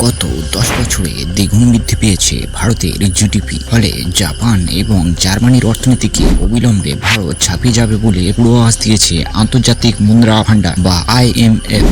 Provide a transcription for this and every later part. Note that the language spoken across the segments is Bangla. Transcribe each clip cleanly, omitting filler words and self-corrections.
গত 10 বছরে দ্বিগুণ বৃদ্ধি পেয়েছে ভারতের জিডিপি। ফলে জাপান এবং জার্মানির অর্থনীতিকে অবিলম্বে ভারত ছাপিয়ে যাবে বলে পূর্বাভাস দিয়েছে আন্তর্জাতিক মুদ্রা ভান্ডার বা IMF।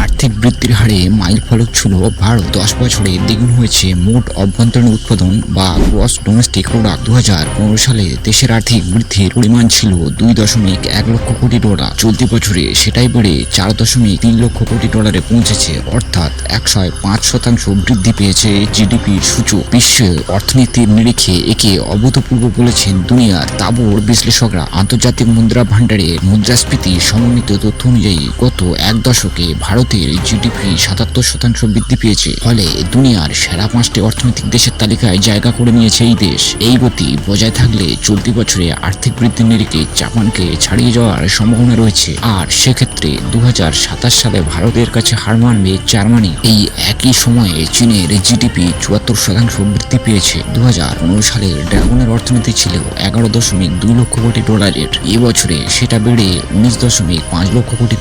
আর্থিক বৃদ্ধির হারে মাইল ফলক ছিল ভারত 10 বছরে দ্বিগুণ হয়েছে মোট অভ্যন্তরীণ উৎপাদন বা গ্রস ডোমেস্টিক প্রোডাক্ট। 2015 সালে দেশের আর্থিক বৃদ্ধির পরিমাণ ছিল $2.1 লক্ষ কোটি। চলতি বছরে সেটাই বেড়ে $4.3 লক্ষ কোটি পৌঁছেছে, অর্থাৎ 105% বৃদ্ধি পেয়েছে জিডিপির সূচক। বিশ্ব অর্থনীতির নিরিখে একে অভূতপূর্ব বলেছেন দুনিয়ার তাবড় বিশ্লেষকরা। আন্তর্জাতিক মুদ্রা ভান্ডারের মুদ্রাস্ফীতি সমন্বিত তথ্য অনুযায়ী গত এক দশকে ভারতের জিডিপি 77% বৃদ্ধি পেয়েছে, ফলে দুনিয়ার সেরা 5টি অর্থনৈতিক দেশের তালিকায় জায়গা করে নিয়েছে এই দেশ। এই গতি বজায় থাকলে চলতি বছরে আর্থিক বৃদ্ধির নিরিখে জাপানকে ছাড়িয়ে যাওয়ার সম্ভাবনা রয়েছে। আর সেক্ষেত্রে 2027 সালে ভারতের কাছে হার মানবে জার্মানি। এই একই সময়ে চীনের জিডিপি 74% বৃদ্ধি পেয়েছে। 2015 সালে ড্রাগনের অর্থনীতি ছিল $11.2 লক্ষ কোটি। এবছরে সেটা বেড়ে $19.5 লক্ষ কোটি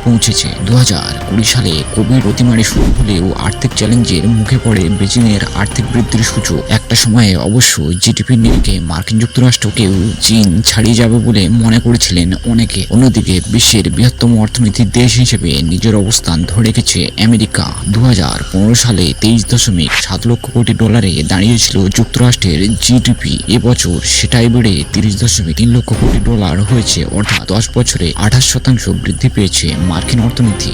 পৌঁছেছে। 2020 সালে কোভিড অতিমারি শুরু হলেও আর্থিক চ্যালেঞ্জের মুখে পড়ে বেজিংয়ের আর্থিক বৃদ্ধির সূচক। একটা সময়ে অবশ্য জিডিপির নিরিখে মার্কিন যুক্তরাষ্ট্রকেও চীন ছাড়িয়ে যাবে বলে মনে করেছিলেন অনেকে। অন্যদিকে বিশ্বের বৃহত্তম অর্থনীতির দেশ হিসেবে নিজের অবস্থান ধরে রেখেছে আমেরিকা। 2015 সালে $23.7 লক্ষ কোটি দাঁড়িয়েছিল যুক্তরাষ্ট্রের জিডিপি। এবছর সেটাই বেড়ে $30.3 লক্ষ কোটি হয়েছে, অর্থাৎ 10 বছরে 28% বৃদ্ধি পেয়েছে মার্কিন অর্থনীতি।